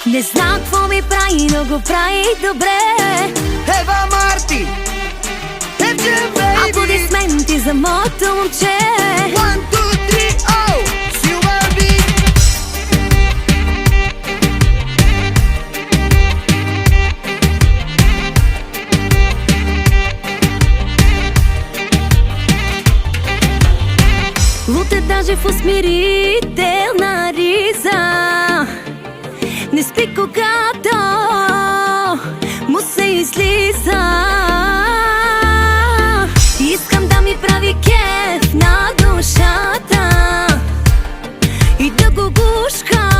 Не знам какво ми прави, но го прави добре. Ева Марти, FJ Baby. Аплодисменти за моето момче. 1, 2, 3, oh, Silver Beat. Луте даже в усмирителна риза. Не спи когато му се излиза. Искам да ми прави кеф на душата и да го гушка.